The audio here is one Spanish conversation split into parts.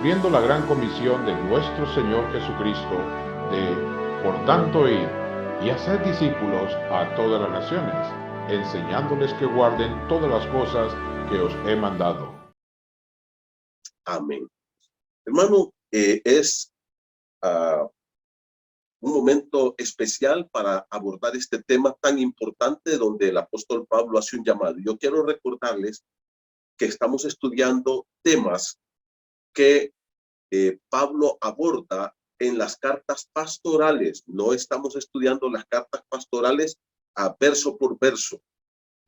cumpliendo la gran comisión de nuestro Señor Jesucristo de, por tanto, ir y hacer discípulos a todas las naciones, enseñándoles que guarden todas las cosas que os he mandado. Amén. Hermano, es un momento especial para abordar este tema tan importante donde el apóstol Pablo hace un llamado. Yo quiero recordarles que estamos estudiando temas que Pablo aborda en las cartas pastorales. No estamos estudiando las cartas pastorales a verso por verso.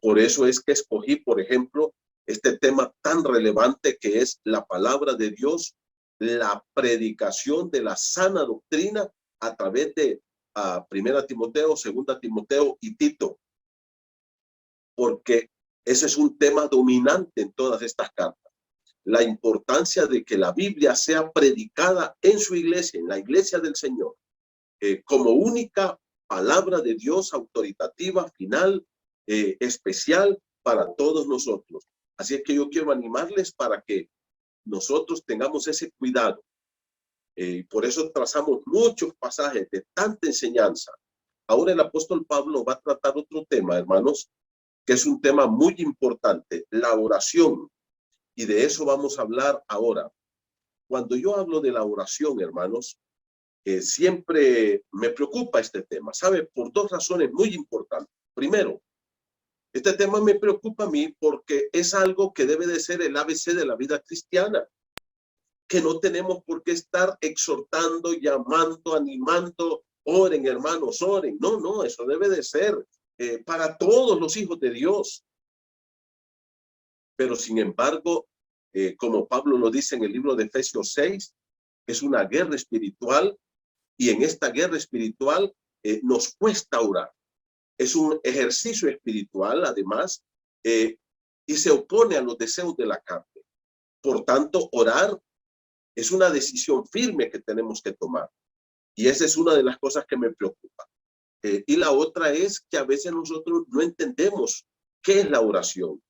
Por eso es que escogí, por ejemplo, este tema tan relevante que es la palabra de Dios, la predicación de la sana doctrina a través de Primera Timoteo, Segunda Timoteo y Tito, porque ese es un tema dominante en todas estas cartas. La importancia de que la Biblia sea predicada en su iglesia, en la iglesia del Señor, como única palabra de Dios autoritativa, final, especial para todos nosotros. Así es que yo quiero animarles para que nosotros tengamos ese cuidado. Por eso trazamos muchos pasajes de tanta enseñanza. Ahora el apóstol Pablo va a tratar otro tema, hermanos, que es un tema muy importante, la oración. Y de eso vamos a hablar ahora. Cuando yo hablo de la oración, hermanos, siempre me preocupa este tema, ¿sabe? Por dos razones muy importantes. Primero, este tema me preocupa a mí porque es algo que debe de ser el ABC de la vida cristiana, que no tenemos por qué estar exhortando, llamando, animando, oren hermanos, oren. No, no, eso debe de ser para todos los hijos de Dios. Pero sin embargo, como Pablo lo dice en el libro de Efesios 6, es una guerra espiritual y en esta guerra espiritual nos cuesta orar. Es un ejercicio espiritual, además, y se opone a los deseos de la carne. Por tanto, orar es una decisión firme que tenemos que tomar. Y esa es una de las cosas que me preocupa. Y la otra es que a veces nosotros no entendemos qué es la oración.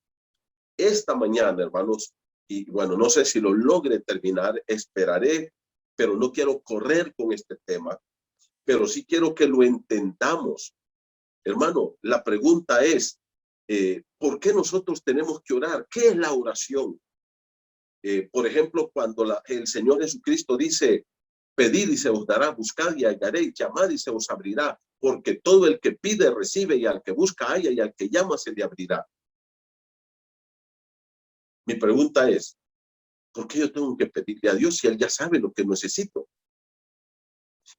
Esta mañana, hermanos, y bueno, no sé si lo logre terminar, esperaré, pero no quiero correr con este tema, pero sí quiero que lo entendamos. Hermano, la pregunta es, ¿por qué nosotros tenemos que orar? ¿Qué es la oración? Por ejemplo, cuando el Señor Jesucristo dice, pedid y se os dará, buscad y hallaréis, llamad y se os abrirá, porque todo el que pide recibe y al que busca halla y al que llama se le abrirá. Mi pregunta es, ¿por qué yo tengo que pedirle a Dios si Él ya sabe lo que necesito?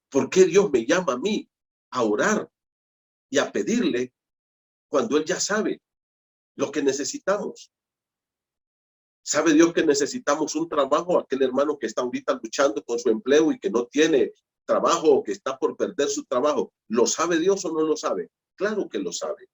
¿Por qué Dios me llama a mí a orar y a pedirle cuando Él ya sabe lo que necesitamos? ¿Sabe Dios que necesitamos un trabajo? Aquel hermano que está ahorita luchando con su empleo y que no tiene trabajo o que está por perder su trabajo, ¿lo sabe Dios o no lo sabe? Claro que lo sabe.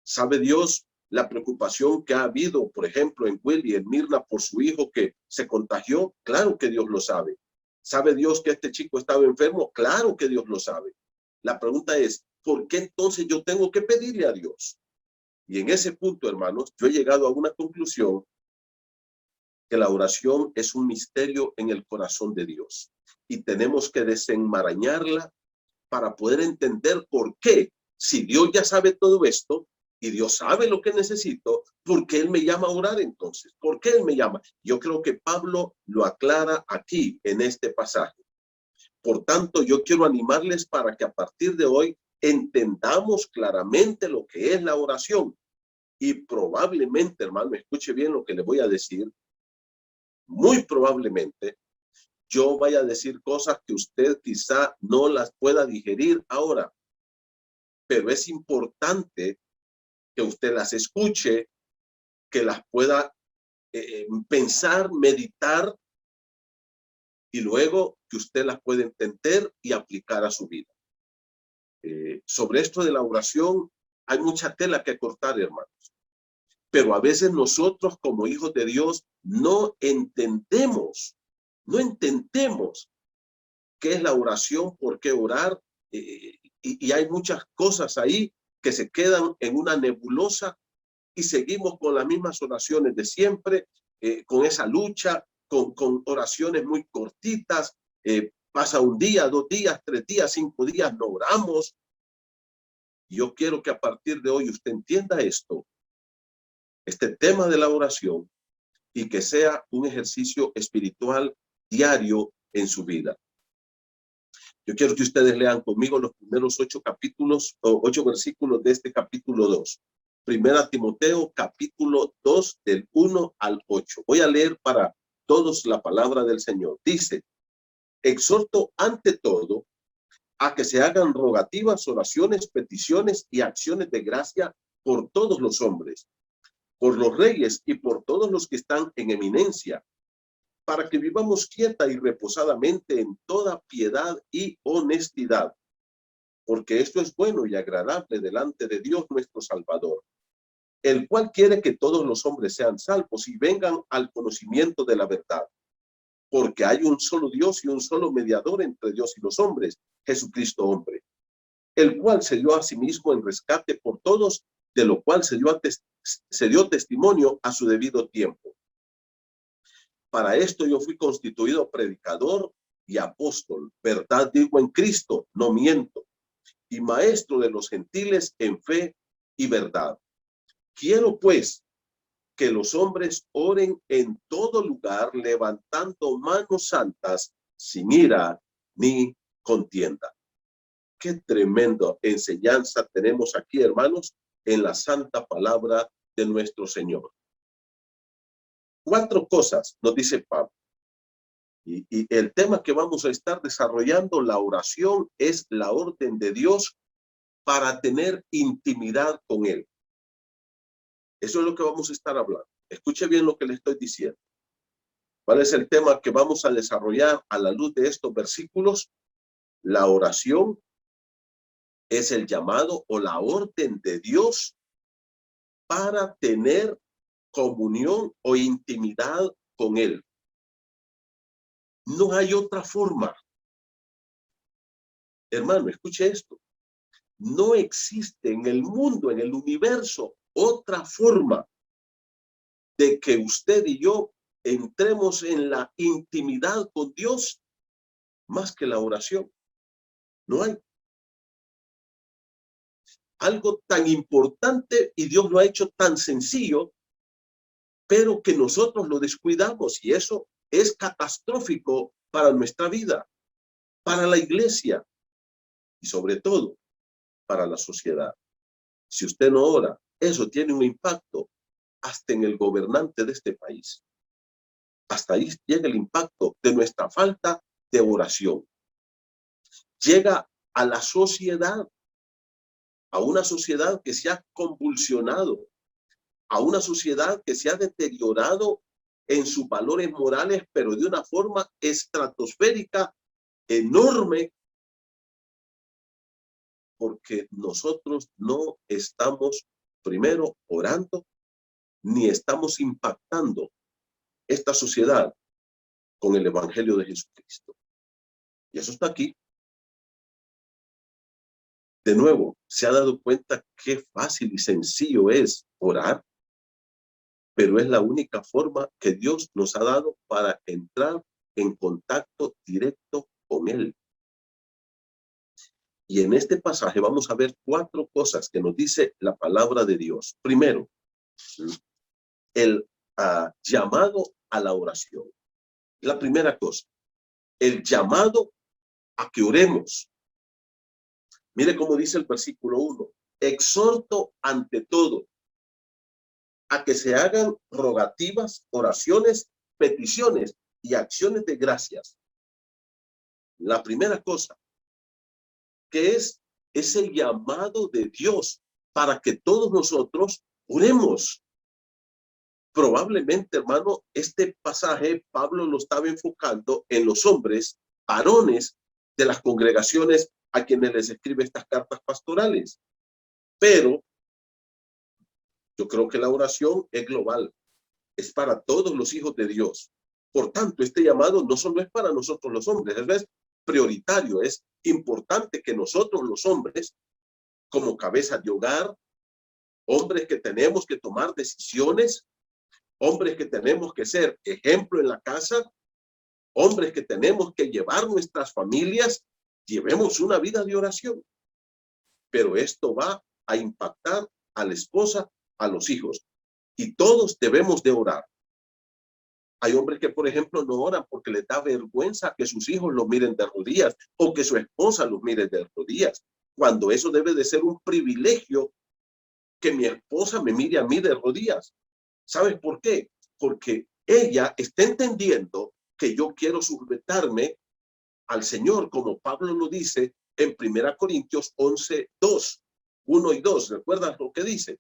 ¿Sabe Dios la preocupación que ha habido, por ejemplo, en Willy, en Mirna, por su hijo que se contagió? Claro que Dios lo sabe. ¿Sabe Dios que este chico estaba enfermo? Claro que Dios lo sabe. La pregunta es, ¿por qué entonces yo tengo que pedirle a Dios? Y en ese punto, hermanos, yo he llegado a una conclusión que la oración es un misterio en el corazón de Dios y tenemos que desenmarañarla para poder entender por qué, si Dios ya sabe todo esto y Dios sabe lo que necesito, ¿por qué Él me llama a orar entonces? ¿Por qué Él me llama? Yo creo que Pablo lo aclara aquí en este pasaje. Por tanto, yo quiero animarles para que a partir de hoy entendamos claramente lo que es la oración. Y probablemente, hermano, escuche bien lo que le voy a decir, muy probablemente yo vaya a decir cosas que usted quizá no las pueda digerir ahora, pero es importante que usted las escuche, que las pueda pensar, meditar y luego que usted las pueda entender y aplicar a su vida. Sobre esto de la oración hay mucha tela que cortar, hermanos, pero a veces nosotros como hijos de Dios no entendemos qué es la oración, por qué orar, y hay muchas cosas ahí que se quedan en una nebulosa y seguimos con las mismas oraciones de siempre, con esa lucha, con oraciones muy cortitas. Pasa un día, 2 días, 3 días, 5 días, no oramos. Yo quiero que a partir de hoy usted entienda esto, este tema de la oración, y que sea un ejercicio espiritual diario en su vida. Yo quiero que ustedes lean conmigo los primeros 8 capítulos o 8 versículos de este capítulo 2. Primera Timoteo, capítulo 2, del 1 al 8. Voy a leer para todos la palabra del Señor. Dice: exhorto ante todo a que se hagan rogativas, oraciones, peticiones y acciones de gracia por todos los hombres, por los reyes y por todos los que están en eminencia, para que vivamos quieta y reposadamente en toda piedad y honestidad, porque esto es bueno y agradable delante de Dios nuestro Salvador, el cual quiere que todos los hombres sean salvos y vengan al conocimiento de la verdad, porque hay un solo Dios y un solo mediador entre Dios y los hombres, Jesucristo hombre, el cual se dio a sí mismo en rescate por todos, de lo cual se dio testimonio a su debido tiempo. Para esto yo fui constituido predicador y apóstol, verdad digo en Cristo, no miento, y maestro de los gentiles en fe y verdad. Quiero pues que los hombres oren en todo lugar, levantando manos santas, sin ira ni contienda. Qué tremenda enseñanza tenemos aquí, hermanos, en la santa palabra de nuestro Señor. 4 cosas nos dice Pablo. Y el tema que vamos a estar desarrollando, la oración, es la orden de Dios para tener intimidad con Él. Eso es lo que vamos a estar hablando. Escuche bien lo que le estoy diciendo. ¿Cuál es el tema que vamos a desarrollar a la luz de estos versículos? La oración es el llamado o la orden de Dios para tener comunión o intimidad con Él. No hay otra forma. Hermano, escuche esto. No existe en el mundo, en el universo, otra forma de que usted y yo entremos en la intimidad con Dios más que la oración. No hay. Algo tan importante, y Dios lo ha hecho tan sencillo, pero que nosotros lo descuidamos, y eso es catastrófico para nuestra vida, para la iglesia y sobre todo para la sociedad. Si usted no ora, eso tiene un impacto hasta en el gobernante de este país. Hasta ahí llega el impacto de nuestra falta de oración. Llega a la sociedad, a una sociedad que se ha convulsionado, a una sociedad que se ha deteriorado en sus valores morales, pero de una forma estratosférica, enorme, porque nosotros no estamos primero orando, ni estamos impactando esta sociedad con el evangelio de Jesucristo. Y eso está aquí. De nuevo, ¿se ha dado cuenta qué fácil y sencillo es orar? Pero es la única forma que Dios nos ha dado para entrar en contacto directo con Él. Y en este pasaje vamos a ver 4 cosas que nos dice la palabra de Dios. Primero, el llamado a la oración. La primera cosa, el llamado a que oremos. Mire cómo dice el versículo 1. Exhorto ante todo a que se hagan rogativas, oraciones, peticiones y acciones de gracias. La primera cosa, que es ese llamado de Dios para que todos nosotros oremos. Probablemente, hermano, este pasaje Pablo lo estaba enfocando en los hombres, varones de las congregaciones a quienes les escribe estas cartas pastorales. Pero yo creo que la oración es global, es para todos los hijos de Dios. Por tanto, este llamado no solo es para nosotros los hombres, es prioritario, es importante que nosotros los hombres, como cabeza de hogar, hombres que tenemos que tomar decisiones, hombres que tenemos que ser ejemplo en la casa, hombres que tenemos que llevar nuestras familias, llevemos una vida de oración. Pero esto va a impactar a la esposa, a los hijos. Y todos debemos de orar. Hay hombres que, por ejemplo, no oran porque les da vergüenza que sus hijos los miren de rodillas o que su esposa los mire de rodillas, cuando eso debe de ser un privilegio que mi esposa me mire a mí de rodillas. ¿Sabes por qué? Porque ella está entendiendo que yo quiero sujetarme al Señor, como Pablo lo dice en 1 Corintios 11:2, 1 y 2. ¿Recuerdas lo que dice?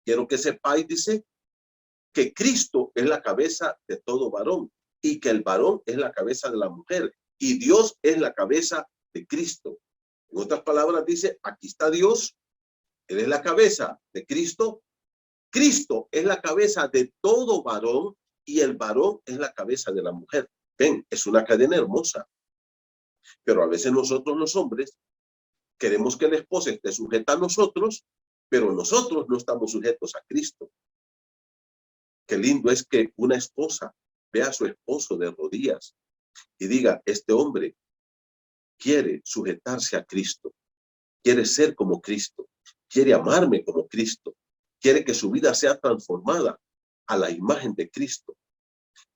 Quiero que sepáis, dice, que Cristo es la cabeza de todo varón y que el varón es la cabeza de la mujer y Dios es la cabeza de Cristo. En otras palabras dice, aquí está Dios, Él es la cabeza de Cristo, Cristo es la cabeza de todo varón y el varón es la cabeza de la mujer. Ven, es una cadena hermosa. Pero a veces nosotros los hombres queremos que la esposa esté sujeta a nosotros, pero nosotros no estamos sujetos a Cristo. Qué lindo es que una esposa vea a su esposo de rodillas y diga, este hombre quiere sujetarse a Cristo, quiere ser como Cristo, quiere amarme como Cristo, quiere que su vida sea transformada a la imagen de Cristo.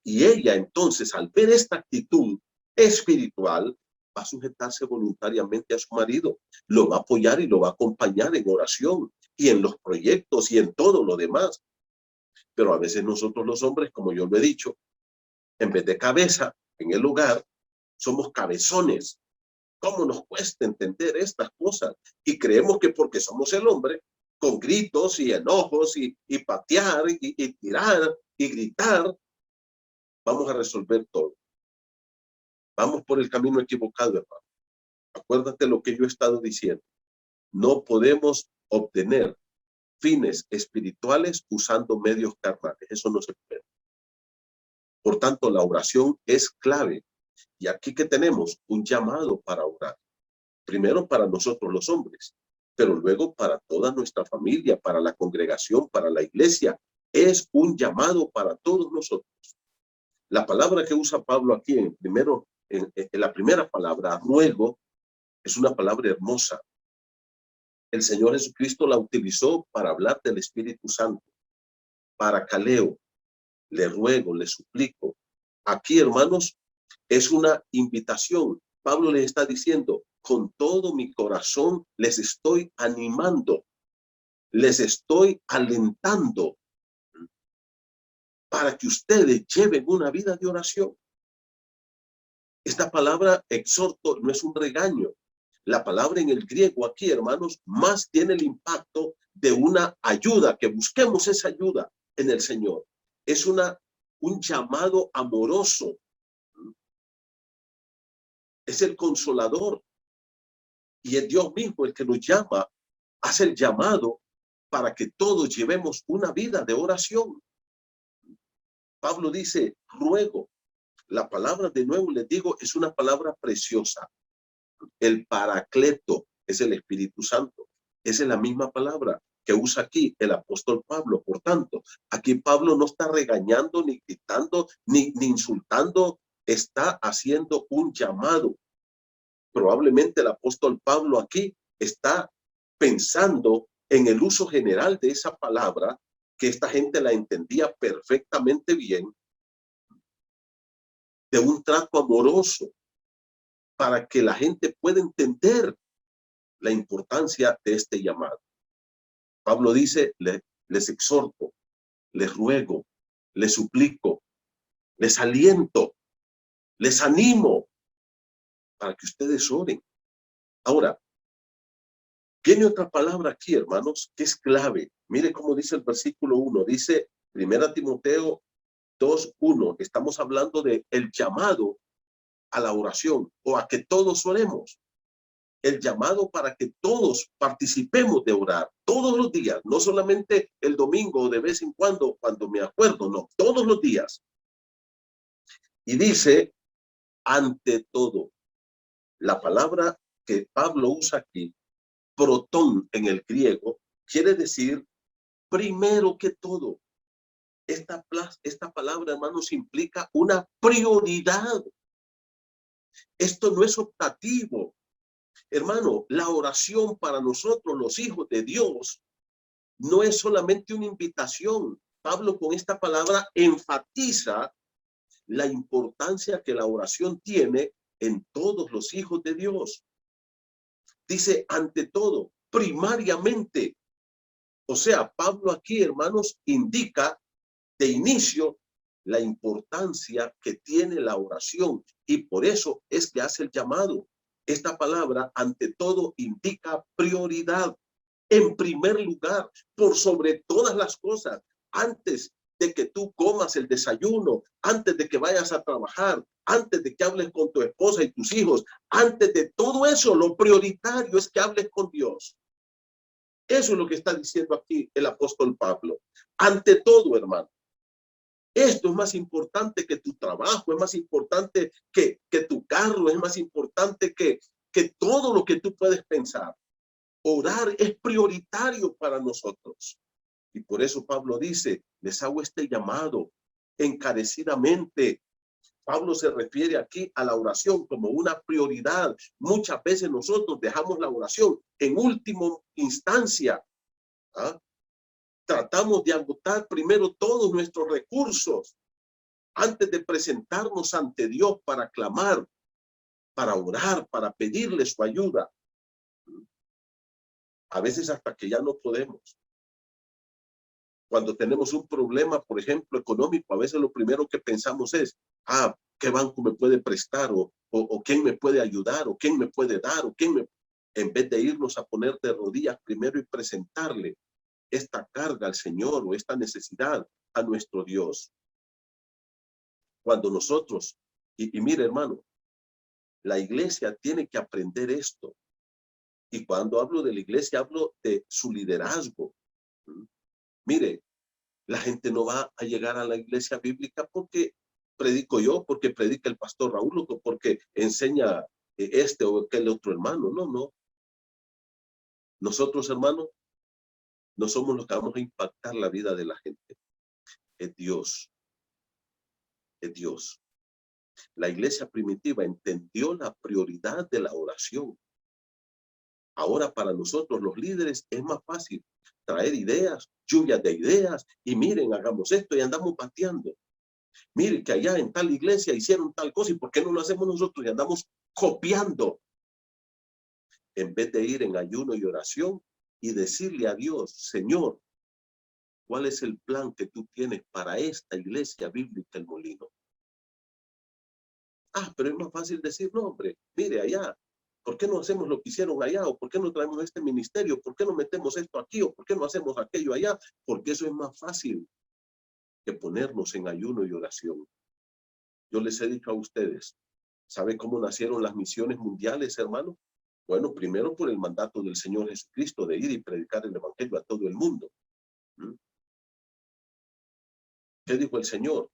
Y ella entonces, al ver esta actitud espiritual, va a sujetarse voluntariamente a su marido, lo va a apoyar y lo va a acompañar en oración y en los proyectos y en todo lo demás. Pero a veces nosotros los hombres, como yo lo he dicho, en vez de cabeza en el hogar, somos cabezones. ¿Cómo nos cuesta entender estas cosas? Y creemos que porque somos el hombre, con gritos y enojos y patear y tirar y gritar, vamos a resolver todo. Vamos por el camino equivocado, hermano. Acuérdate lo que yo he estado diciendo. No podemos obtener fines espirituales usando medios carnales. Eso no se puede. Por tanto, la oración es clave. Y aquí que tenemos un llamado para orar. Primero para nosotros los hombres, pero luego para toda nuestra familia, para la congregación, para la iglesia. Es un llamado para todos nosotros. La palabra que usa Pablo aquí en la primera palabra, ruego, es una palabra hermosa. El Señor Jesucristo la utilizó para hablar del Espíritu Santo, para caleo, le ruego, le suplico. Aquí, hermanos, es una invitación. Pablo les está diciendo, con todo mi corazón les estoy animando, les estoy alentando para que ustedes lleven una vida de oración. Esta palabra exhorto no es un regaño. La palabra en el griego aquí, hermanos, más tiene el impacto de una ayuda, que busquemos esa ayuda en el Señor. Es un llamado amoroso. Es el consolador. Y es Dios mismo el que nos llama, hace el llamado para que todos llevemos una vida de oración. Pablo dice, ruego. La palabra, de nuevo les digo, es una palabra preciosa. El paracleto es el Espíritu Santo. Esa es la misma palabra que usa aquí el apóstol Pablo. Por tanto, aquí Pablo no está regañando, ni gritando, ni insultando. Está haciendo un llamado. Probablemente el apóstol Pablo aquí está pensando en el uso general de esa palabra, que esta gente la entendía perfectamente bien, de un trato amoroso, para que la gente pueda entender la importancia de este llamado. Pablo dice, les exhorto, les ruego, les suplico, les aliento, les animo para que ustedes oren. Ahora, tiene otra palabra aquí, hermanos, que es clave. Mire cómo dice el versículo 1. Dice 1 Timoteo 2:1. Estamos hablando de el llamado a la oración o a que todos oremos. El llamado para que todos participemos de orar todos los días, no solamente el domingo o de vez en cuando me acuerdo, no, todos los días. Y dice, ante todo, la palabra que Pablo usa aquí, protón en el griego, quiere decir primero que todo. esta palabra, hermanos, implica una prioridad. Esto no es optativo. Hermano, la oración para nosotros, los hijos de Dios, no es solamente una invitación. Pablo con esta palabra enfatiza la importancia que la oración tiene en todos los hijos de Dios. Dice, ante todo, primariamente. O sea, Pablo aquí, hermanos, indica de inicio la importancia que tiene la oración, y por eso es que hace el llamado. Esta palabra, ante todo, indica prioridad. En primer lugar, por sobre todas las cosas, antes de que tú comas el desayuno, antes de que vayas a trabajar, antes de que hables con tu esposa y tus hijos, antes de todo eso, lo prioritario es que hables con Dios. Eso es lo que está diciendo aquí el apóstol Pablo. Ante todo, hermano, esto es más importante que tu trabajo, es más importante que tu carro, es más importante que todo lo que tú puedes pensar. Orar es prioritario para nosotros. Y por eso Pablo dice, les hago este llamado encarecidamente. Pablo se refiere aquí a la oración como una prioridad. Muchas veces nosotros dejamos la oración en última instancia. ¿Ah? Tratamos de agotar primero todos nuestros recursos antes de presentarnos ante Dios para clamar, para orar, para pedirle su ayuda. A veces hasta que ya no podemos. Cuando tenemos un problema, por ejemplo, económico, a veces lo primero que pensamos es, ¿qué banco me puede prestar? O quién me puede ayudar, o quién me puede dar, en vez de irnos a poner de rodillas primero y presentarle esta carga al Señor o esta necesidad a nuestro Dios. Cuando nosotros, y mire, hermano, la iglesia tiene que aprender esto. Y cuando hablo de la iglesia, hablo de su liderazgo. Mire, la gente no va a llegar a la iglesia bíblica porque predico yo, porque predica el pastor Raúl, o porque enseña este o aquel otro hermano. No, no. Nosotros, hermanos, no somos los que vamos a impactar la vida de la gente. Es Dios. Es Dios. La iglesia primitiva entendió la prioridad de la oración. Ahora para nosotros los líderes es más fácil traer ideas, lluvias de ideas, y miren, hagamos esto y andamos pateando. Miren que allá en tal iglesia hicieron tal cosa, y ¿por qué no lo hacemos nosotros? Y andamos copiando. En vez de ir en ayuno y oración y decirle a Dios, Señor, ¿cuál es el plan que tú tienes para esta iglesia bíblica El Molino? Pero es más fácil decir, no, hombre, mire allá, ¿por qué no hacemos lo que hicieron allá? ¿O por qué no traemos este ministerio? ¿Por qué no metemos esto aquí? ¿O por qué no hacemos aquello allá? Porque eso es más fácil que ponernos en ayuno y oración. Yo les he dicho a ustedes, ¿sabe cómo nacieron las misiones mundiales, hermano? Bueno, primero por el mandato del Señor Jesucristo de ir y predicar el evangelio a todo el mundo. ¿Qué dijo el Señor?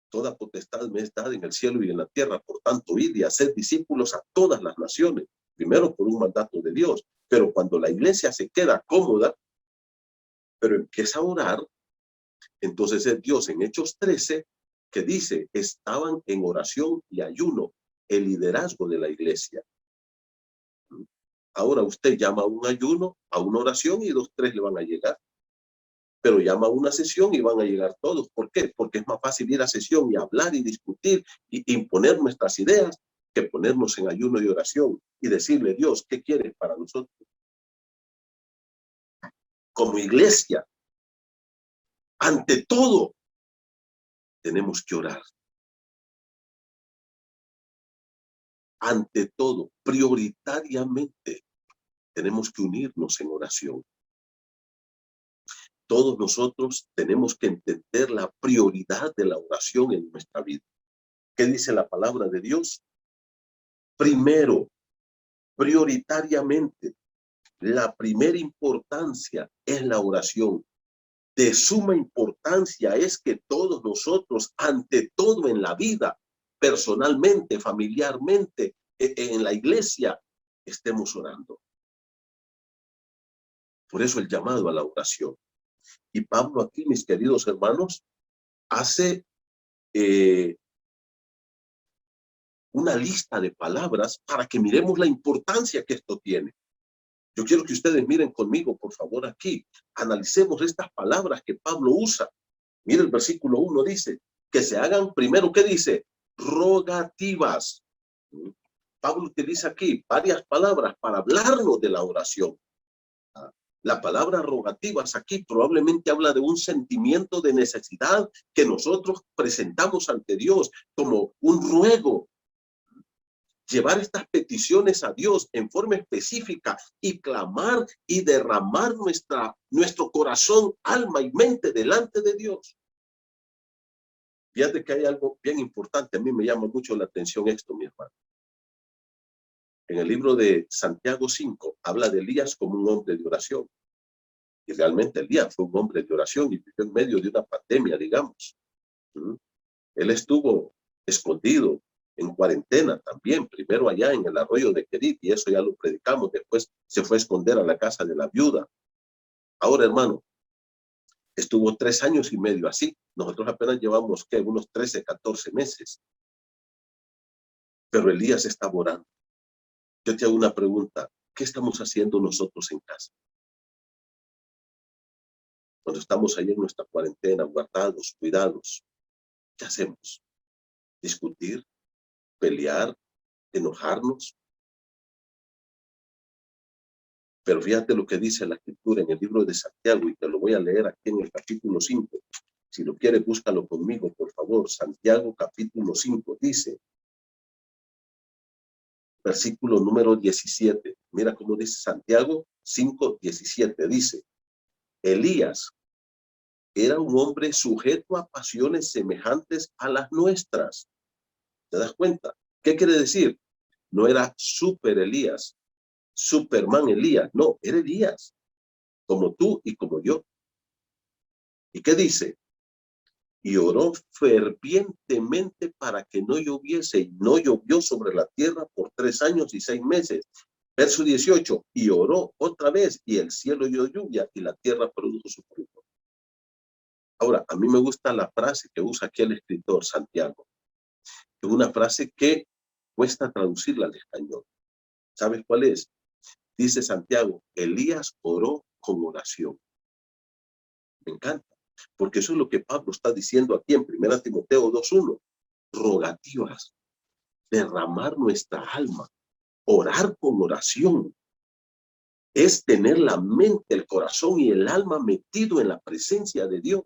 Toda potestad me es dada en el cielo y en la tierra, por tanto, id y hacer discípulos a todas las naciones, primero por un mandato de Dios. Pero cuando la iglesia se queda cómoda, pero empieza a orar, entonces es Dios en Hechos 13 que dice, estaban en oración y ayuno, el liderazgo de la iglesia. Ahora usted llama a un ayuno, a una oración, y 2, 3 le van a llegar. Pero llama a una sesión y van a llegar todos. ¿Por qué? Porque es más fácil ir a sesión y hablar y discutir y imponer nuestras ideas que ponernos en ayuno y oración y decirle, Dios, ¿qué quieres para nosotros? Como iglesia, ante todo, tenemos que orar. Ante todo, prioritariamente, tenemos que unirnos en oración. Todos nosotros tenemos que entender la prioridad de la oración en nuestra vida. ¿Qué dice la palabra de Dios? Primero, prioritariamente, la primera importancia es la oración. De suma importancia es que todos nosotros, ante todo en la vida, personalmente, familiarmente, en la iglesia, estemos orando. Por eso el llamado a la oración. Y Pablo aquí, mis queridos hermanos, hace una lista de palabras para que miremos la importancia que esto tiene. Yo quiero que ustedes miren conmigo, por favor, aquí. Analicemos estas palabras que Pablo usa. Mire, el versículo 1 dice, que se hagan primero, ¿qué dice? Rogativas. Pablo utiliza aquí varias palabras para hablarnos de la oración. La palabra rogativas aquí probablemente habla de un sentimiento de necesidad que nosotros presentamos ante Dios como un ruego. Llevar estas peticiones a Dios en forma específica y clamar y derramar nuestro corazón, alma y mente delante de Dios. Fíjate que hay algo bien importante. A mí me llama mucho la atención esto, mi hermano. En el libro de Santiago 5 habla de Elías como un hombre de oración. Y realmente Elías fue un hombre de oración y vivió en medio de una pandemia, digamos. Él estuvo escondido en cuarentena también, primero allá en el arroyo de Querit, y eso ya lo predicamos. Después se fue a esconder a la casa de la viuda. Ahora, hermano, estuvo 3 años y medio así. Nosotros apenas llevamos, ¿qué? Unos 13, 14 meses. Pero Elías está orando. Yo te hago una pregunta. ¿Qué estamos haciendo nosotros en casa? Cuando estamos ahí en nuestra cuarentena, guardados, cuidados, ¿qué hacemos? ¿Discutir? ¿Pelear? ¿Enojarnos? Pero fíjate lo que dice la Escritura en el libro de Santiago, y te lo voy a leer aquí en el capítulo 5. Si lo quieres, búscalo conmigo, por favor. Santiago, capítulo 5, dice, versículo número 17. Mira cómo dice Santiago 5, 17. Dice, Elías era un hombre sujeto a pasiones semejantes a las nuestras. ¿Te das cuenta? ¿Qué quiere decir? No era super Elías, Superman Elías. No, era Elías, como tú y como yo. ¿Y qué dice? Y oró fervientemente para que no lloviese, y no llovió sobre la tierra por 3 años y 6 meses. Verso 18, y oró otra vez, y el cielo dio lluvia, y la tierra produjo su fruto. Ahora, a mí me gusta la frase que usa aquí el escritor Santiago. Es una frase que cuesta traducirla al español. ¿Sabes cuál es? Dice Santiago, Elías oró con oración. Me encanta, porque eso es lo que Pablo está diciendo aquí en 1 Timoteo 2:1. Rogativas, derramar nuestra alma, orar con oración. Es tener la mente, el corazón y el alma metido en la presencia de Dios.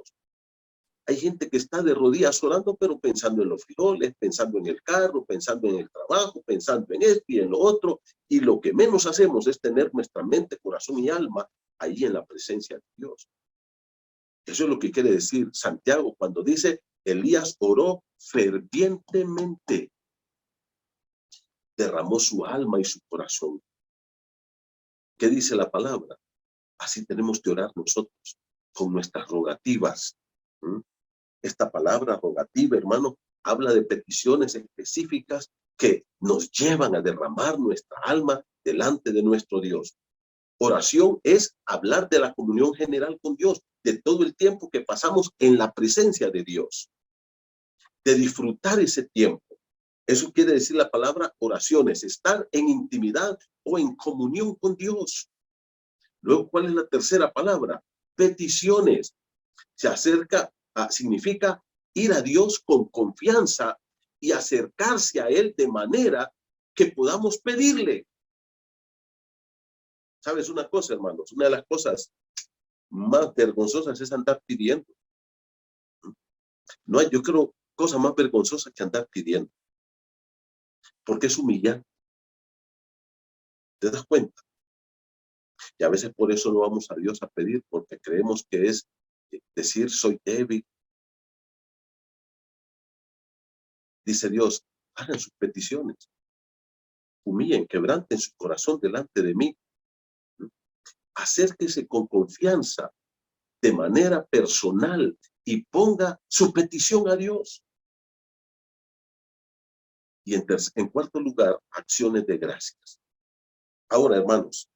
Hay gente que está de rodillas orando, pero pensando en los frijoles, pensando en el carro, pensando en el trabajo, pensando en esto y en lo otro. Y lo que menos hacemos es tener nuestra mente, corazón y alma ahí en la presencia de Dios. Eso es lo que quiere decir Santiago cuando dice, Elías oró fervientemente. Derramó su alma y su corazón. ¿Qué dice la palabra? Así tenemos que orar nosotros, con nuestras rogativas. Esta palabra rogativa, hermano, habla de peticiones específicas que nos llevan a derramar nuestra alma delante de nuestro Dios. Oración es hablar de la comunión general con Dios, de todo el tiempo que pasamos en la presencia de Dios, de disfrutar ese tiempo. Eso quiere decir la palabra oraciones, estar en intimidad o en comunión con Dios. Luego, ¿cuál es la tercera palabra? Peticiones. Se acerca, significa ir a Dios con confianza y acercarse a Él de manera que podamos pedirle. ¿Sabes una cosa, hermanos? Una de las cosas más vergonzosas es andar pidiendo. No hay, yo creo, cosa más vergonzosa que andar pidiendo. Porque es humillante. ¿Te das cuenta? Y a veces por eso no vamos a Dios a pedir, porque creemos que es decir, soy débil. Dice Dios, hagan sus peticiones. Humillen, quebranten su corazón delante de mí. Acérquese con confianza, de manera personal, y ponga su petición a Dios. Y en cuarto lugar, acciones de gracias. Ahora, hermanos,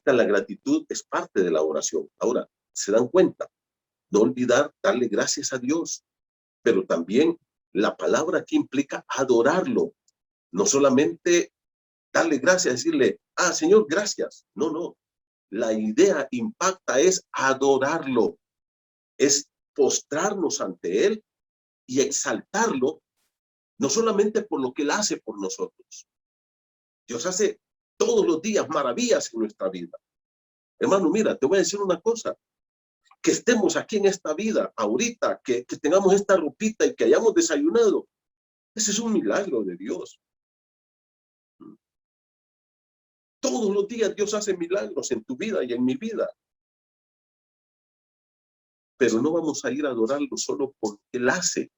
la gratitud es parte de la oración. Ahora, ¿Se dan cuenta? No olvidar darle gracias a Dios, pero también la palabra aquí implica adorarlo. No solamente darle gracias, decirle, ah, Señor, gracias. No, no. La idea impacta es adorarlo, es postrarnos ante Él y exaltarlo, no solamente por lo que Él hace por nosotros. Dios hace todos los días maravillas en nuestra vida. Hermano, mira, te voy a decir una cosa. Que estemos aquí en esta vida, ahorita, que tengamos esta ropita y que hayamos desayunado, ese es un milagro de Dios. Todos los días Dios hace milagros en tu vida y en mi vida. Pero no vamos a ir a adorarlo solo por lo que Él hace.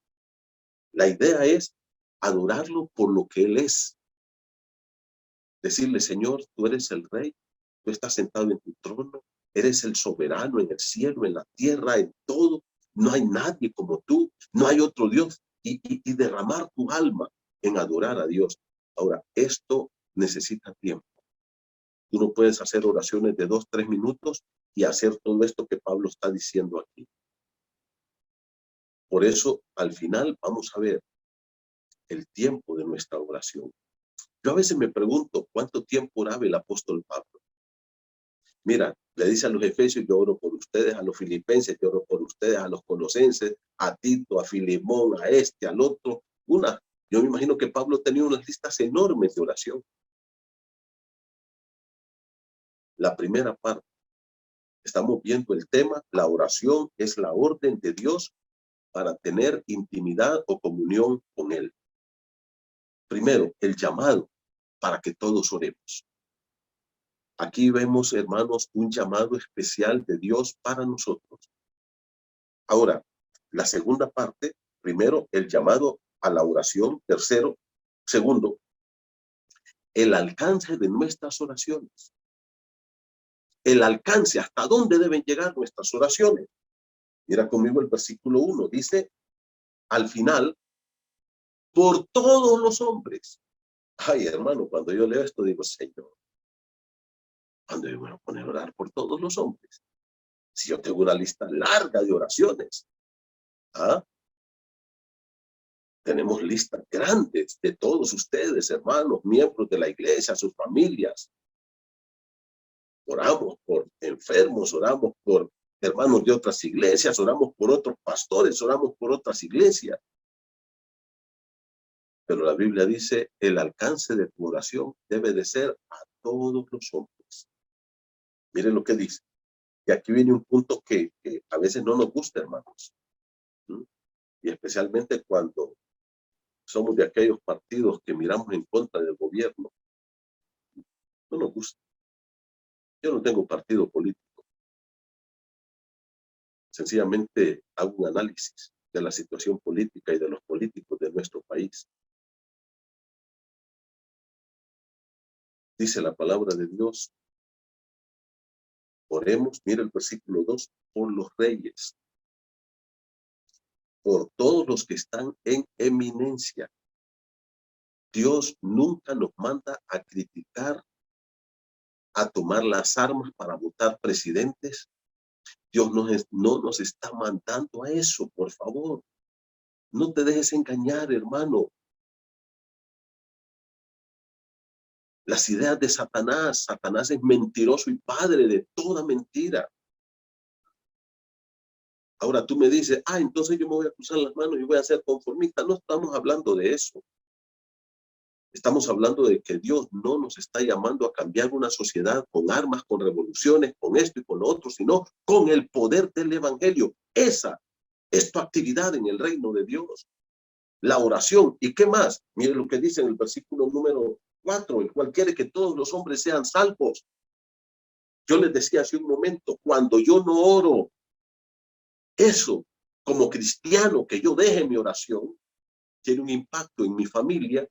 La idea es adorarlo por lo que Él es. Decirle, Señor, tú eres el Rey, tú estás sentado en tu trono, eres el soberano en el cielo, en la tierra, en todo. No hay nadie como tú, no hay otro Dios. Y derramar tu alma en adorar a Dios. Ahora, esto necesita tiempo. Tú no puedes hacer oraciones de 2, 3 minutos y hacer todo esto que Pablo está diciendo aquí. Por eso, al final, vamos a ver el tiempo de nuestra oración. Yo a veces me pregunto, ¿cuánto tiempo oraba el apóstol Pablo? Mira, le dice a los efesios, yo oro por ustedes, a los filipenses, yo oro por ustedes, a los colosenses, a Tito, a Filemón, a este, al otro. Yo me imagino que Pablo tenía unas listas enormes de oración. La primera parte, estamos viendo el tema, la oración es la orden de Dios para tener intimidad o comunión con Él. Primero, el llamado para que todos oremos. Aquí vemos, hermanos, un llamado especial de Dios para nosotros. Ahora, la segunda parte, primero, el llamado a la oración. Tercero, segundo, el alcance de nuestras oraciones. El alcance, hasta dónde deben llegar nuestras oraciones. Mira conmigo el versículo 1, dice, al final, por todos los hombres. Ay, hermano, cuando yo leo esto, digo, Señor, ¿cuándo yo me voy a poner a orar por todos los hombres? Si yo tengo una lista larga de oraciones. ¿Ah? Tenemos listas grandes de todos ustedes, hermanos, miembros de la iglesia, sus familias. Oramos por enfermos, oramos por hermanos de otras iglesias, oramos por otros pastores, oramos por otras iglesias. Pero la Biblia dice, el alcance de tu oración debe de ser a todos los hombres. Miren lo que dice. Y aquí viene un punto que a veces no nos gusta, hermanos. Y especialmente cuando somos de aquellos partidos que miramos en contra del gobierno. No nos gusta. Yo no tengo partido político. Sencillamente hago un análisis de la situación política y de los políticos de nuestro país. Dice la palabra de Dios. Oremos, mira el versículo 2, por los reyes, por todos los que están en eminencia. Dios nunca nos manda a criticar, a tomar las armas para votar presidentes. Dios no nos está mandando a eso, por favor. No te dejes engañar, hermano. Las ideas de Satanás. Satanás es mentiroso y padre de toda mentira. Ahora tú me dices, entonces yo me voy a cruzar las manos y voy a ser conformista. No estamos hablando de eso. Estamos hablando de que Dios no nos está llamando a cambiar una sociedad con armas, con revoluciones, con esto y con lo otro, sino con el poder del evangelio. Esa es tu actividad en el reino de Dios. La oración. ¿Y qué más? Mire lo que dice en el versículo número 4, el cual quiere que todos los hombres sean salvos. Yo les decía hace un momento, cuando yo no oro, eso, como cristiano, que yo deje mi oración, tiene un impacto en mi familia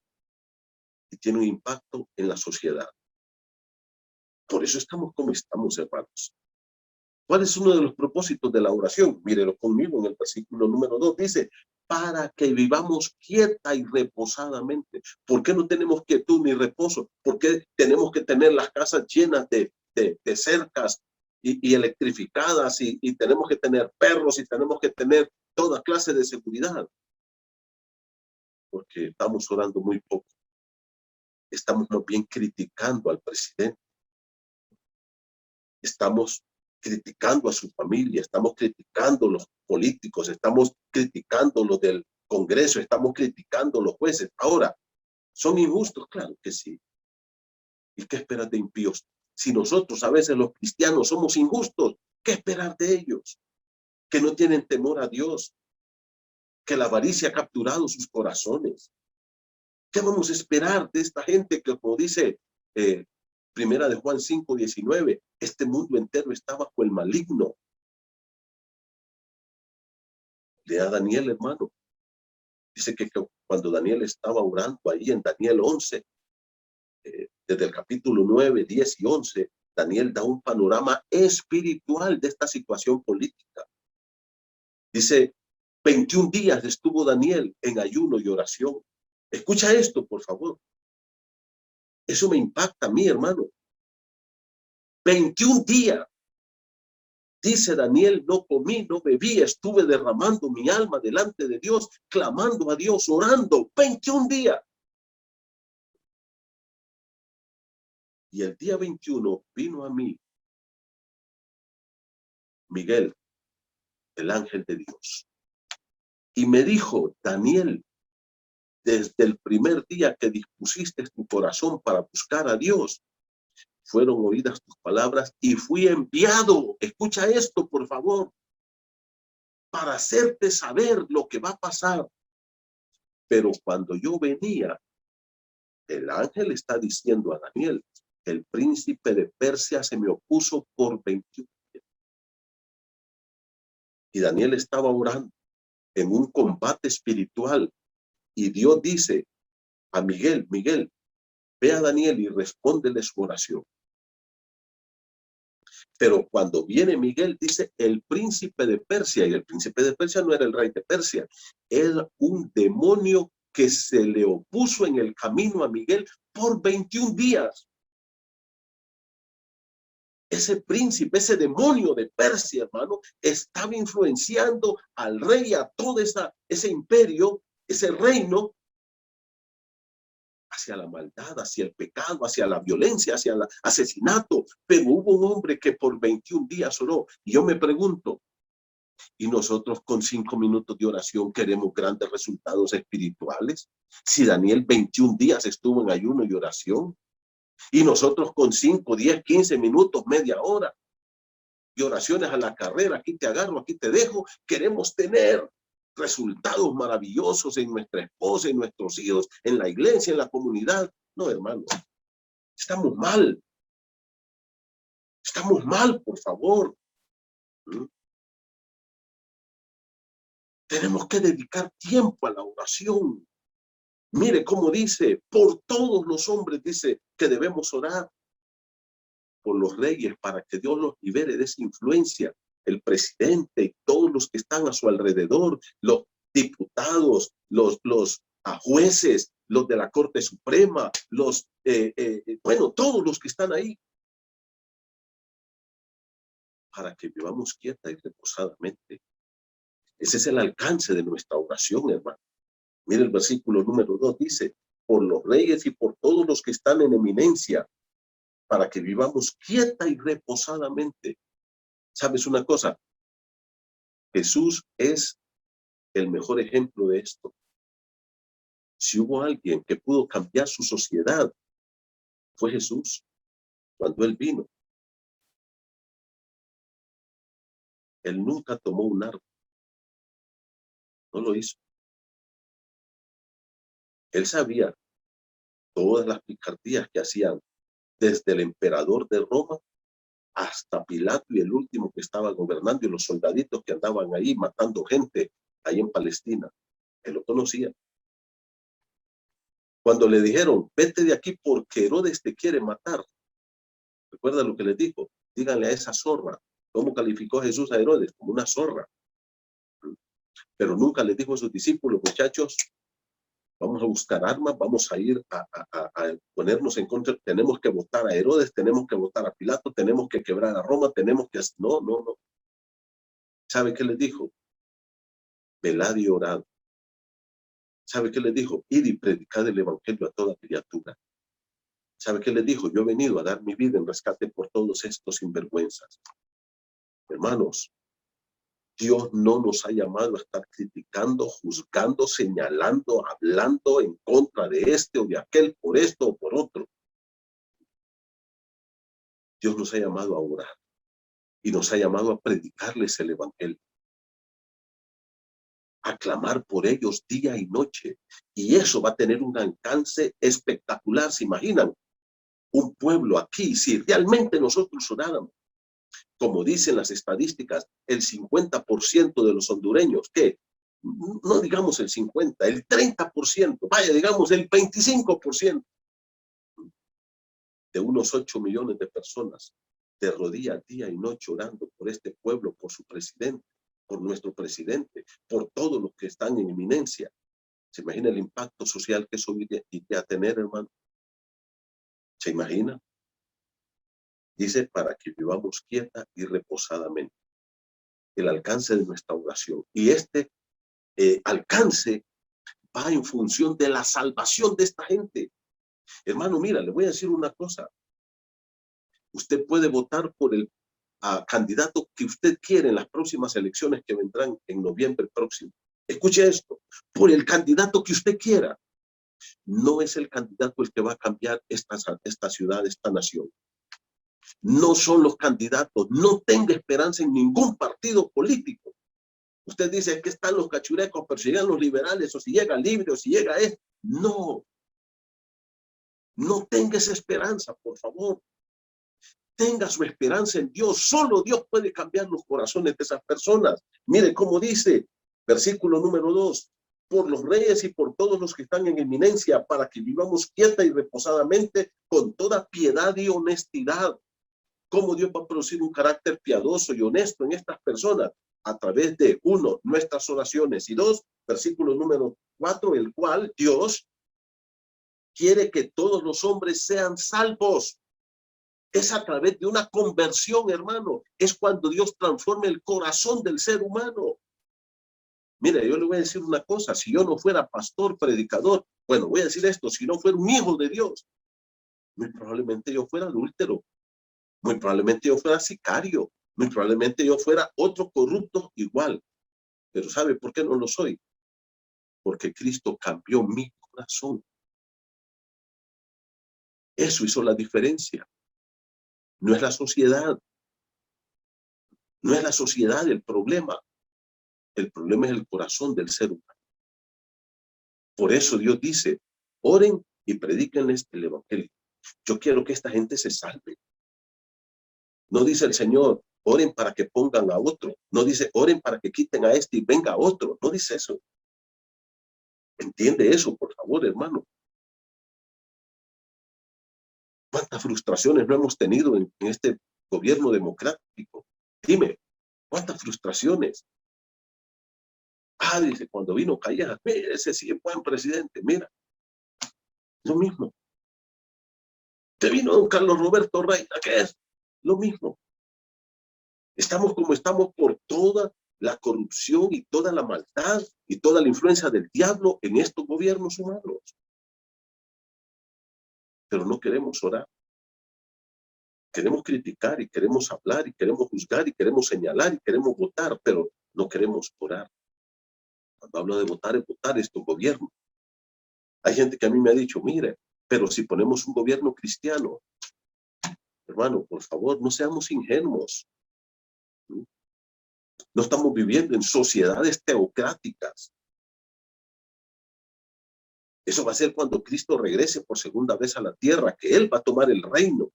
y tiene un impacto en la sociedad. Por eso estamos como estamos, hermanos. ¿Cuál es uno de los propósitos de la oración? Mírelo conmigo en el versículo número 2. Dice, para que vivamos quieta y reposadamente. ¿Por qué no tenemos quietud ni reposo? ¿Por qué tenemos que tener las casas llenas de cercas, y electrificadas y tenemos que tener perros y tenemos que tener toda clase de seguridad. Porque estamos orando muy poco. Estamos más bien criticando al presidente. Estamos criticando a su familia, estamos criticando a los políticos, estamos criticando los del Congreso, estamos criticando a los jueces. Ahora, ¿son injustos? Claro que sí. ¿Y qué esperas de impíos? Si nosotros a veces los cristianos somos injustos, ¿qué esperar de ellos? Que no tienen temor a Dios, que la avaricia ha capturado sus corazones. ¿Qué vamos a esperar de esta gente que, como dice Primera de Juan 5:19, este mundo entero está bajo el maligno? Lea Daniel, hermano. Dice que cuando Daniel estaba orando ahí en Daniel 11, desde el capítulo 9, 10 y 11, Daniel da un panorama espiritual de esta situación política. Dice, 21 días estuvo Daniel en ayuno y oración. Escucha esto, por favor. Eso me impacta a mí, hermano. 21 días. Dice Daniel, no comí, no bebí, estuve derramando mi alma delante de Dios, clamando a Dios, orando. 21 días. Y el día 21 vino a mí Miguel, el ángel de Dios, y me dijo, Daniel, desde el primer día que dispusiste tu corazón para buscar a Dios, fueron oídas tus palabras y fui enviado, escucha esto por favor, para hacerte saber lo que va a pasar. Pero cuando yo venía, el ángel está diciendo a Daniel, el príncipe de Persia se me opuso por 21 días. Y Daniel estaba orando en un combate espiritual. Y Dios dice a Miguel, Miguel, ve a Daniel y respóndele su oración. Pero cuando viene Miguel, dice el príncipe de Persia, y el príncipe de Persia no era el rey de Persia, era un demonio que se le opuso en el camino a Miguel por 21 días. Ese príncipe, ese demonio de Persia, hermano, estaba influenciando al rey, a todo ese imperio, ese reino, hacia la maldad, hacia el pecado, hacia la violencia, hacia el asesinato. Pero hubo un hombre que por 21 días oró. Y yo me pregunto, ¿y nosotros con 5 minutos de oración queremos grandes resultados espirituales? Si Daniel 21 días estuvo en ayuno y oración, y nosotros con 5, 10, 15 minutos, media hora, y oraciones a la carrera, aquí te agarro, aquí te dejo, queremos tener resultados maravillosos en nuestra esposa, en nuestros hijos, en la iglesia, en la comunidad. No, hermano, estamos mal. Estamos mal, por favor. Tenemos que dedicar tiempo a la oración. Mire cómo dice, por todos los hombres dice que debemos orar. Por los reyes, para que Dios los libere de esa influencia. El presidente y todos los que están a su alrededor, los diputados, los jueces, los de la Corte Suprema, bueno, todos los que están ahí, para que vivamos quieta y reposadamente. Ese es el alcance de nuestra oración, hermano. Mire el versículo número 2, dice, por los reyes y por todos los que están en eminencia, para que vivamos quieta y reposadamente. ¿Sabes una cosa? Jesús es el mejor ejemplo de esto. Si hubo alguien que pudo cambiar su sociedad, fue Jesús, cuando Él vino. Él nunca tomó un arma. No lo hizo. Él sabía todas las picardías que hacían desde el emperador de Roma hasta Pilato y el último que estaba gobernando y los soldaditos que andaban ahí matando gente ahí en Palestina. Él lo conocía. Cuando le dijeron, vete de aquí porque Herodes te quiere matar. ¿Recuerda lo que les dijo? Díganle a esa zorra. ¿Cómo calificó Jesús a Herodes? Como una zorra. Pero nunca les dijo a sus discípulos, muchachos, vamos a buscar armas, vamos a ir a ponernos en contra, tenemos que votar a Herodes, tenemos que votar a Pilato, tenemos que quebrar a Roma, tenemos que... No, no, no. ¿Sabe qué les dijo? Velad y orad. ¿Sabe qué les dijo? Ir y predicar el evangelio a toda criatura. ¿Sabe qué les dijo? Yo he venido a dar mi vida en rescate por todos estos sinvergüenzas. Hermanos, Dios no nos ha llamado a estar criticando, juzgando, señalando, hablando en contra de este o de aquel, por esto o por otro. Dios nos ha llamado a orar y nos ha llamado a predicarles el evangelio, a clamar por ellos día y noche. Y eso va a tener un alcance espectacular. ¿Se imaginan? Un pueblo aquí, si realmente nosotros oráramos, como dicen las estadísticas, el 50% de los hondureños, que no digamos el 50, el 30%, vaya, digamos el 25% de unos 8 millones de personas, de rodillas día y noche orando por este pueblo, por su presidente, por nuestro presidente, por todos los que están en eminencia. ¿Se imagina el impacto social que eso iría a tener, hermano? ¿Se imagina? Dice, para que vivamos quieta y reposadamente. El alcance de nuestra oración. Y este alcance va en función de la salvación de esta gente. Hermano, mira, le voy a decir una cosa. Usted puede votar por el candidato que usted quiere en las próximas elecciones que vendrán en noviembre próximo. Escuche esto, por el candidato que usted quiera. No es el candidato el que va a cambiar esta ciudad, esta nación. No son los candidatos. No tenga esperanza en ningún partido político. Usted dice que están los cachurecos, pero si llegan los liberales, o si llega Libre, o si llega esto. No. No tenga esa esperanza, por favor. Tenga su esperanza en Dios. Solo Dios puede cambiar los corazones de esas personas. Mire cómo dice, versículo número 2. Por los reyes y por todos los que están en eminencia, para que vivamos quieta y reposadamente con toda piedad y honestidad. ¿Cómo Dios va a producir un carácter piadoso y honesto en estas personas? A través de, 1, nuestras oraciones, y 2, versículo número 4, el cual Dios quiere que todos los hombres sean salvos. Es a través de una conversión, hermano. Es cuando Dios transforma el corazón del ser humano. Mire, yo le voy a decir una cosa. Si yo no fuera pastor, predicador, bueno, voy a decir esto, si no fuera un hijo de Dios, muy probablemente yo fuera adúltero. Muy probablemente yo fuera sicario. Muy probablemente yo fuera otro corrupto igual. Pero ¿sabe por qué no lo soy? Porque Cristo cambió mi corazón. Eso hizo la diferencia. No es la sociedad. No es la sociedad el problema. El problema es el corazón del ser humano. Por eso Dios dice, oren y predíquenles el evangelio. Yo quiero que esta gente se salve. No dice el Señor, oren para que pongan a otro. No dice, oren para que quiten a este y venga otro. No dice eso. Entiende eso, por favor, hermano. ¿Cuántas frustraciones no hemos tenido en este gobierno democrático? Dime, ¿cuántas frustraciones? Dice, cuando vino Callejas, ese sí es buen presidente, mira. Lo mismo. Te vino don Carlos Roberto Reina, ¿qué es? Lo mismo. Estamos como estamos por toda la corrupción y toda la maldad y toda la influencia del diablo en estos gobiernos humanos. Pero no queremos orar. Queremos criticar y queremos hablar y queremos juzgar y queremos señalar y queremos votar, pero no queremos orar. Cuando hablo de votar, es votar estos gobiernos. Hay gente que a mí me ha dicho, mire, pero si ponemos un gobierno cristiano, hermano, por favor, no seamos ingenuos. No estamos viviendo en sociedades teocráticas. Eso va a ser cuando Cristo regrese por segunda vez a la tierra, que Él va a tomar el reino.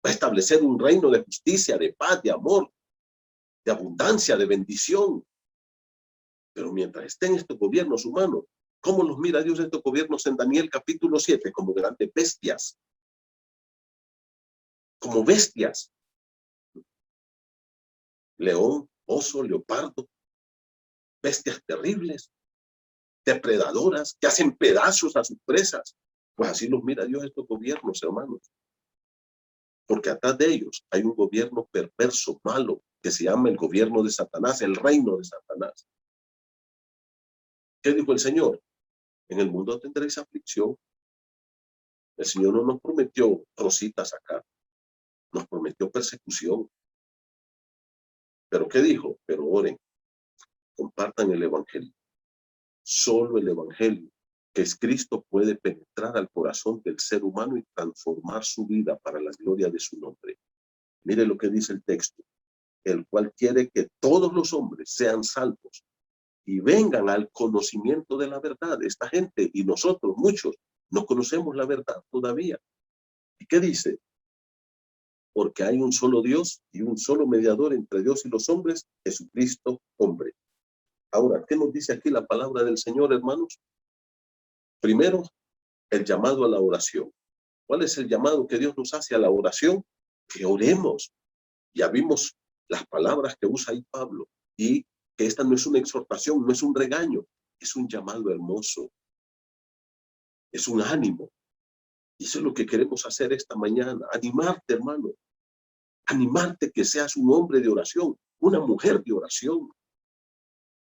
Va a establecer un reino de justicia, de paz, de amor, de abundancia, de bendición. Pero mientras estén estos gobiernos humanos, ¿cómo los mira Dios estos gobiernos en Daniel capítulo 7? Como grandes bestias. Como bestias. León, oso, leopardo. Bestias terribles. depredadoras, que hacen pedazos a sus presas. Pues así los mira Dios estos gobiernos, hermanos. Porque atrás de ellos hay un gobierno perverso, malo, que se llama el gobierno de Satanás, el reino de Satanás. ¿Qué dijo el Señor? En el mundo tendréis aflicción. El Señor no nos prometió rositas acá, nos prometió persecución. ¿Pero qué dijo? Pero oren, compartan el evangelio. Solo el evangelio, que es Cristo, puede penetrar al corazón del ser humano y transformar su vida para la gloria de su nombre. Mire lo que dice el texto, el cual quiere que todos los hombres sean salvos y vengan al conocimiento de la verdad. Esta gente y nosotros, muchos, no conocemos la verdad todavía. ¿Y qué dice? Porque hay un solo Dios y un solo mediador entre Dios y los hombres, Jesucristo, hombre. Ahora, ¿qué nos dice aquí la palabra del Señor, hermanos? Primero, el llamado a la oración. ¿Cuál es el llamado que Dios nos hace a la oración? Que oremos. Ya vimos las palabras que usa ahí Pablo, y que esta no es una exhortación, no es un regaño, es un llamado hermoso, es un ánimo. Y eso es lo que queremos hacer esta mañana, animarte, hermano, animarte que seas un hombre de oración, una mujer de oración.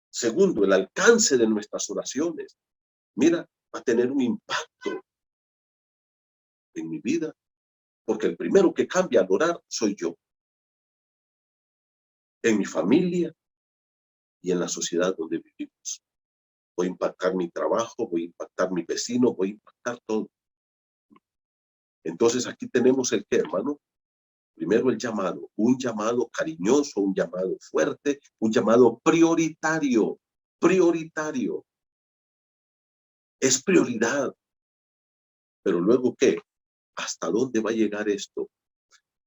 Segundo, el alcance de nuestras oraciones. Mira, va a tener un impacto en mi vida, porque el primero que cambia al orar soy yo, en mi familia y en la sociedad donde vivimos. Voy a impactar mi trabajo, voy a impactar mi vecino, voy a impactar todo. Entonces aquí tenemos el qué, hermano. Primero el llamado, un llamado cariñoso, un llamado fuerte, un llamado prioritario, prioritario. Es prioridad. Pero luego, ¿qué? ¿Hasta dónde va a llegar esto?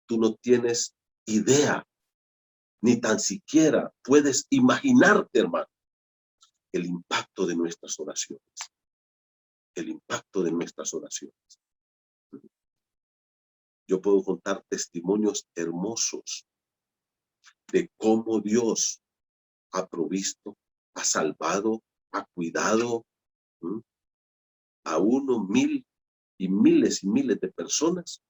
Tú no tienes idea, ni tan siquiera puedes imaginarte, hermano, el impacto de nuestras oraciones. El impacto de nuestras oraciones. Yo puedo contar testimonios hermosos de cómo Dios ha provisto, ha salvado, ha cuidado a uno, mil y miles de personas.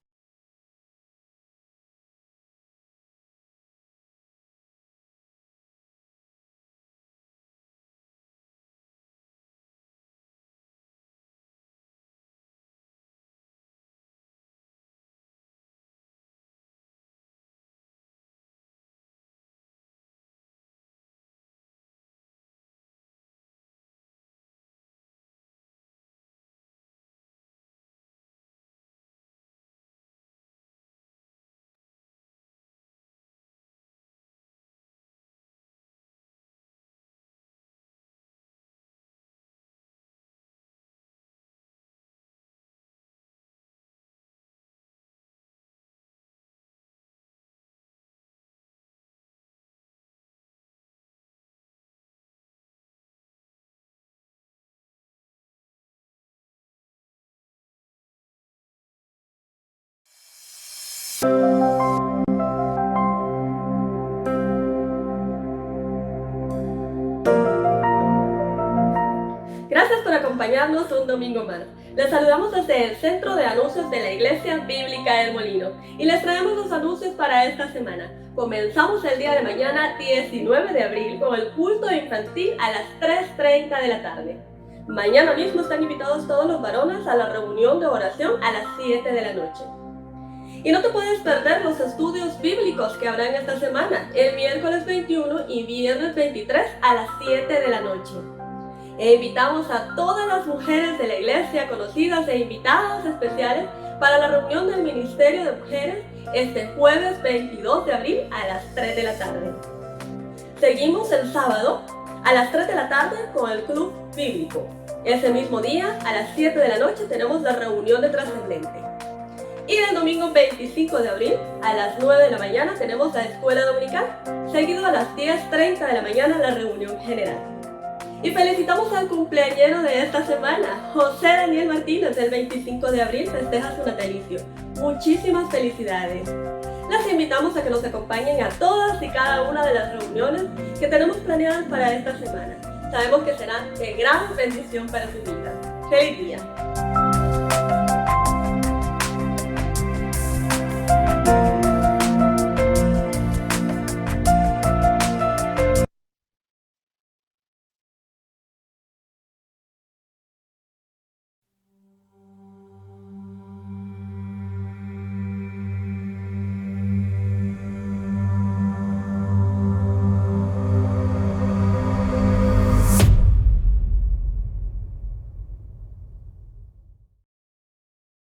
Gracias por acompañarnos un domingo más. Les saludamos desde el Centro de Anuncios de la Iglesia Bíblica El Molino y les traemos los anuncios para esta semana. Comenzamos el día de mañana, 19 de abril, con el culto infantil a las 3:30 de la tarde. Mañana mismo están invitados todos los varones a la reunión de oración a las 7 de la noche. Y no te puedes perder los estudios bíblicos que habrán esta semana, el miércoles 21 y viernes 23 a las 7 de la noche. E invitamos a todas las mujeres de la iglesia, conocidas e invitadas especiales, para la reunión del Ministerio de Mujeres este jueves 22 de abril a las 3 de la tarde. Seguimos el sábado a las 3 de la tarde con el Club Bíblico. Ese mismo día, a las 7 de la noche, tenemos la reunión de Trascendente. Y el domingo 25 de abril, a las 9 de la mañana, tenemos la Escuela Dominical, seguido a las 10:30 de la mañana la reunión general. Y felicitamos al cumpleañero de esta semana, José Daniel Martínez. El 25 de abril festeja su natalicio. Muchísimas felicidades. Las invitamos a que nos acompañen a todas y cada una de las reuniones que tenemos planeadas para esta semana. Sabemos que serán de gran bendición para su vida. ¡Feliz día!